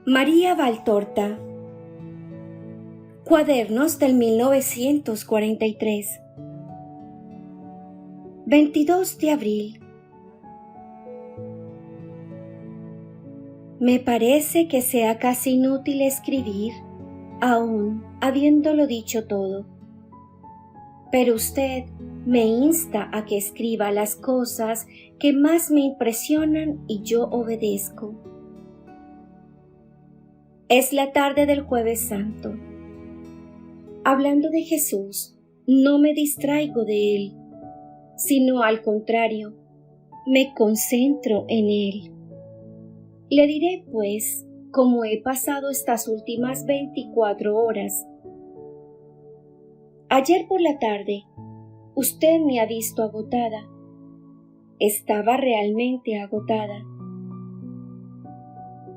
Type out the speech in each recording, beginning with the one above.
María Valtorta. Cuadernos del 1943. 22 de abril. Me parece que sea casi inútil escribir, aún habiéndolo dicho todo. Pero usted me insta a que escriba las cosas que más me impresionan y yo obedezco. Es la tarde del Jueves Santo. Hablando de Jesús, no me distraigo de Él, sino al contrario, me concentro en Él. Le diré, pues, cómo he pasado estas últimas 24 horas. Ayer por la tarde, usted me ha visto agotada. Estaba realmente agotada.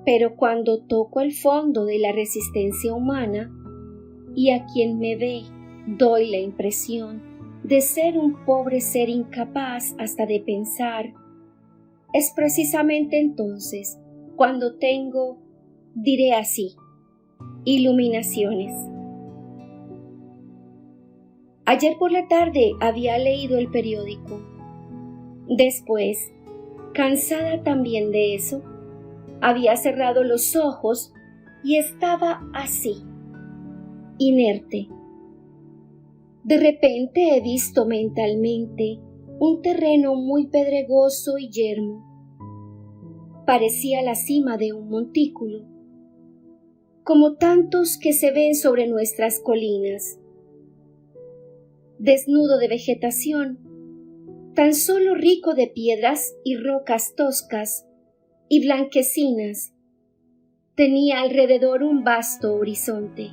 Pero cuando toco el fondo de la resistencia humana y a quien me ve doy la impresión de ser un pobre ser incapaz hasta de pensar, es precisamente entonces cuando tengo, diré así, iluminaciones. Ayer por la tarde había leído el periódico. Después, cansada también de eso, había cerrado los ojos y estaba así, inerte. De repente he visto mentalmente un terreno muy pedregoso y yermo. Parecía la cima de un montículo, como tantos que se ven sobre nuestras colinas. Desnudo de vegetación, tan solo rico de piedras y rocas toscas y blanquecinas, tenía alrededor un vasto horizonte.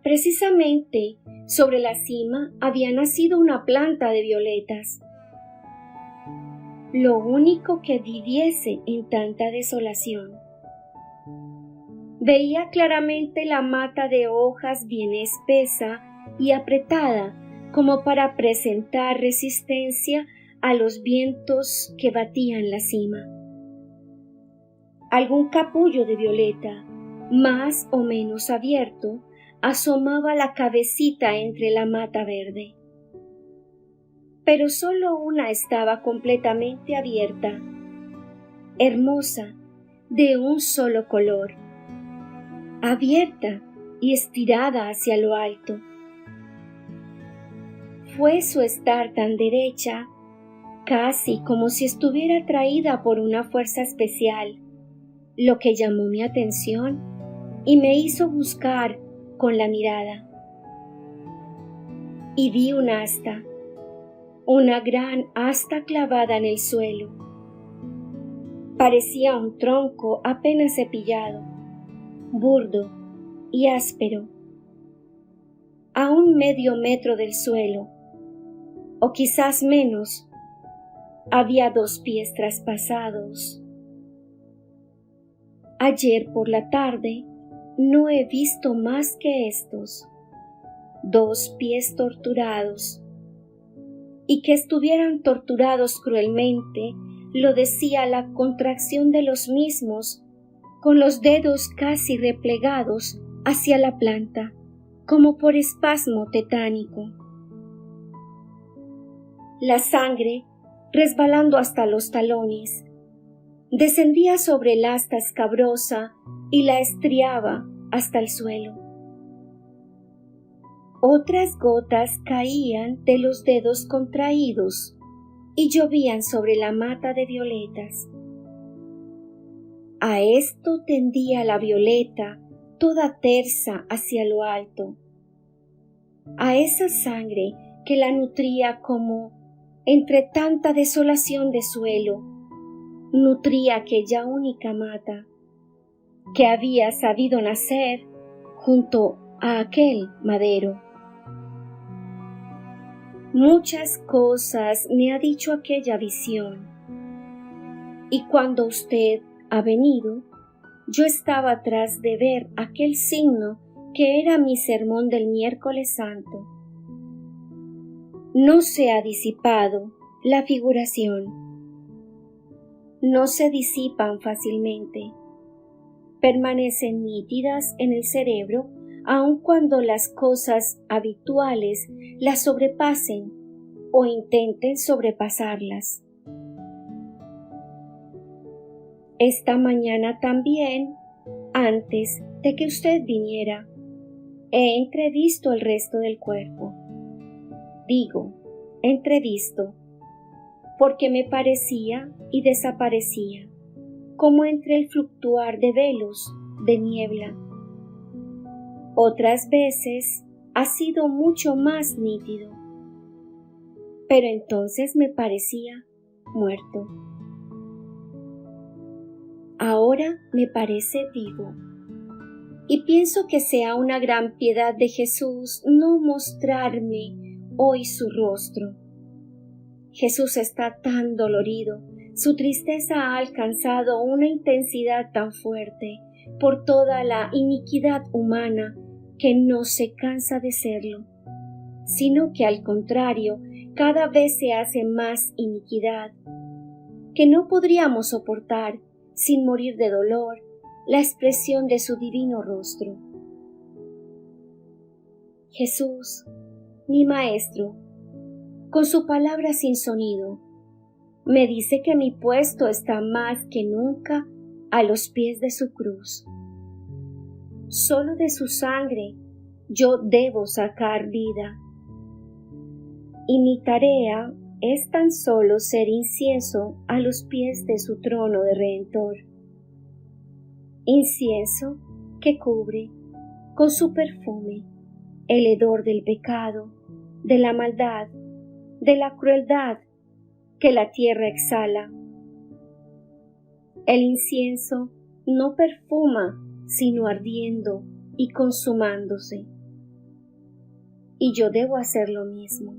Precisamente sobre la cima había nacido una planta de violetas. Lo único que viviese en tanta desolación. Veía claramente la mata de hojas bien espesa y apretada como para presentar resistencia a los vientos que batían la cima. Algún capullo de violeta, más o menos abierto, asomaba la cabecita entre la mata verde. Pero solo una estaba completamente abierta, hermosa, de un solo color, abierta y estirada hacia lo alto. Fue su estar tan derecha, casi como si estuviera atraída por una fuerza especial, lo que llamó mi atención y me hizo buscar con la mirada. Y vi un asta, una gran asta clavada en el suelo. Parecía un tronco apenas cepillado, burdo y áspero. A un medio metro del suelo, o quizás menos, había 2 pies traspasados. Ayer por la tarde no he visto más que estos, 2 pies torturados, y que estuvieran torturados cruelmente lo decía la contracción de los mismos, con los dedos casi replegados hacia la planta, como por espasmo tetánico. La sangre, resbalando hasta los talones, descendía sobre el asta escabrosa y la estriaba hasta el suelo. Otras gotas caían de los dedos contraídos y llovían sobre la mata de violetas. A esto tendía la violeta toda tersa hacia lo alto, a esa sangre que la nutría como, entre tanta desolación de suelo, nutría aquella única mata que había sabido nacer junto a aquel madero. Muchas cosas me ha dicho aquella visión, y cuando usted ha venido, yo estaba tras de ver aquel signo que era mi sermón del miércoles santo. No se ha disipado La figuración. No se disipan fácilmente. Permanecen nítidas en el cerebro aun cuando las cosas habituales las sobrepasen o intenten sobrepasarlas. Esta mañana también, antes de que usted viniera, he entrevisto el resto del cuerpo. Digo, entrevisto, porque me parecía y desaparecía, como entre el fluctuar de velos de niebla. Otras veces ha sido mucho más nítido, pero entonces me parecía muerto. Ahora me parece vivo, y pienso que sea una gran piedad de Jesús no mostrarme hoy su rostro. Jesús está tan dolorido, su tristeza ha alcanzado una intensidad tan fuerte por toda la iniquidad humana que no se cansa de serlo, sino que al contrario, cada vez se hace más iniquidad, que no podríamos soportar, sin morir de dolor, la expresión de su divino rostro. Jesús, mi Maestro, con su palabra sin sonido, me dice que mi puesto está más que nunca a los pies de su cruz. Solo de su sangre yo debo sacar vida, y mi tarea es tan solo ser incienso a los pies de su trono de Redentor. Incienso que cubre con su perfume el hedor del pecado, de la maldad, de la crueldad que la tierra exhala. El incienso no perfuma sino ardiendo y consumándose. Y yo debo hacer lo mismo.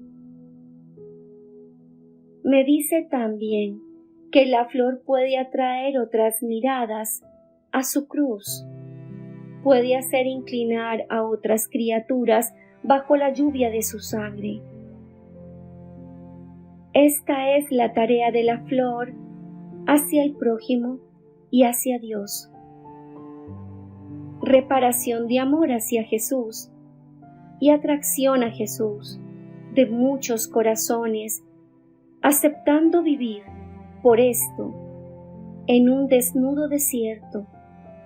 Me dice también que la flor puede atraer otras miradas a su cruz, puede hacer inclinar a otras criaturas bajo la lluvia de su sangre. Esta es la tarea de la flor hacia el prójimo y hacia Dios. Reparación de amor hacia Jesús y atracción a Jesús de muchos corazones, aceptando vivir por esto en un desnudo desierto,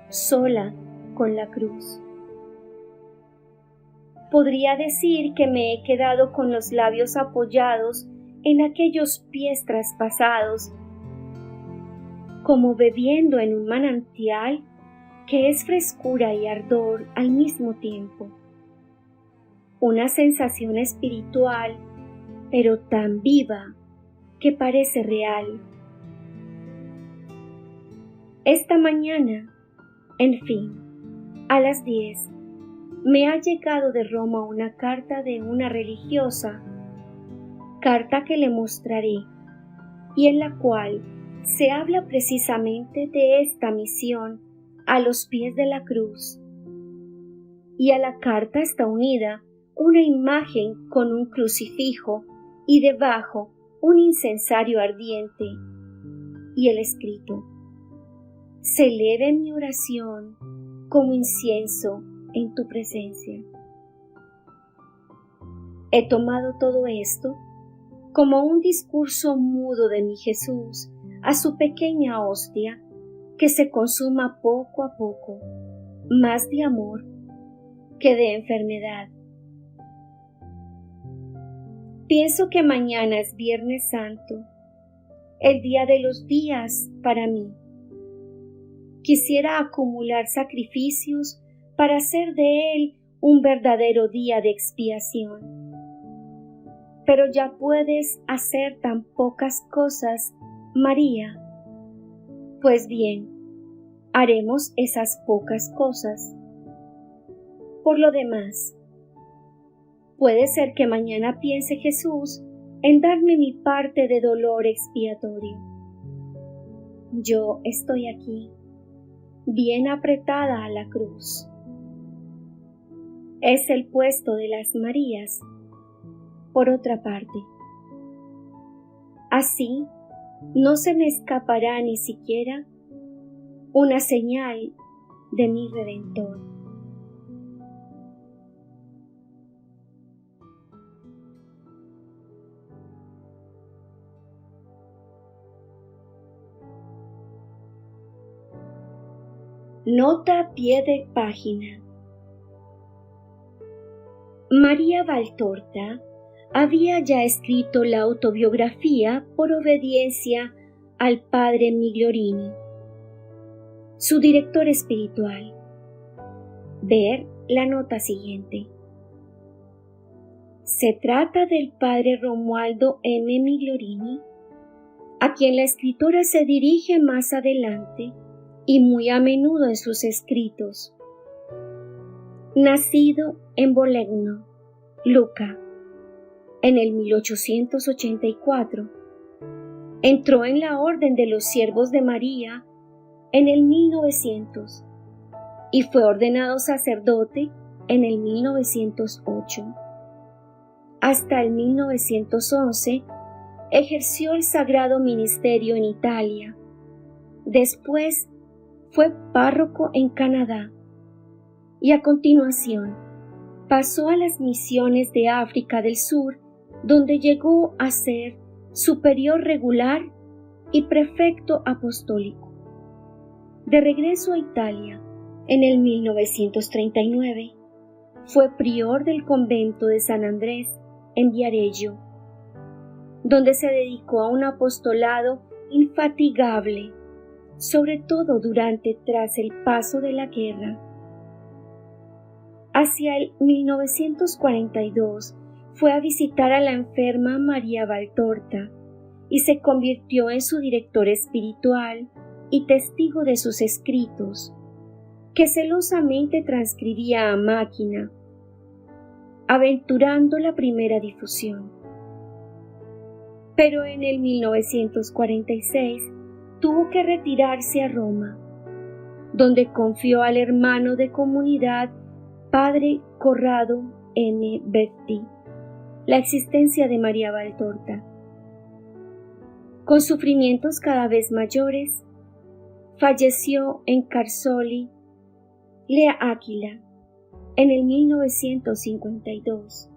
sola con la cruz. Podría decir que me he quedado con los labios apoyados en aquellos pies traspasados, como bebiendo en un manantial que es frescura y ardor al mismo tiempo. Una sensación espiritual, pero tan viva que parece real. Esta mañana, en fin, a las 10, me ha llegado de Roma una carta de una religiosa, carta que le mostraré, y en la cual se habla precisamente de esta misión a los pies de la cruz. Y a la carta está unida una imagen con un crucifijo y debajo un incensario ardiente, y el escrito: se eleve mi oración como incienso en tu presencia. He tomado todo esto como un discurso mudo de mi Jesús a su pequeña hostia que se consuma poco a poco, más de amor que de enfermedad. Pienso que mañana es Viernes Santo, el día de los días para mí. Quisiera acumular sacrificios para hacer de él un verdadero día de expiación. Pero ya puedes hacer tan pocas cosas, María. Pues bien, haremos esas pocas cosas. Por lo demás, puede ser que mañana piense Jesús en darme mi parte de dolor expiatorio. Yo estoy aquí, bien apretada a la cruz. Es el puesto de las Marías, por otra parte. Así, no se me escapará ni siquiera una señal de mi Redentor. Nota a pie de página. María Valtorta había ya escrito la autobiografía por obediencia al padre Migliorini, su director espiritual. Ver la nota siguiente. Se trata del padre Romualdo M. Migliorini, a quien la escritora se dirige más adelante y muy a menudo en sus escritos. Nacido en Bolegno, Lucca, en el 1884, entró en la Orden de los Siervos de María en el 1900 y fue ordenado sacerdote en el 1908. Hasta el 1911 ejerció el sagrado ministerio en Italia. Después fue párroco en Canadá y a continuación pasó a las misiones de África del Sur, donde llegó a ser superior regular y prefecto apostólico. De regreso a Italia, en el 1939, fue prior del convento de San Andrés en Viareggio, donde se dedicó a un apostolado infatigable, sobre todo tras el paso de la guerra. Hacia el 1942 fue a visitar a la enferma María Valtorta y se convirtió en su director espiritual y testigo de sus escritos, que celosamente transcribía a máquina, aventurando la primera difusión. Pero en el 1946 tuvo que retirarse a Roma, donde confió al hermano de comunidad padre Corrado M. Berti la existencia de María Valtorta. Con sufrimientos cada vez mayores, falleció en Carsoli, L'Aquila, en el 1952.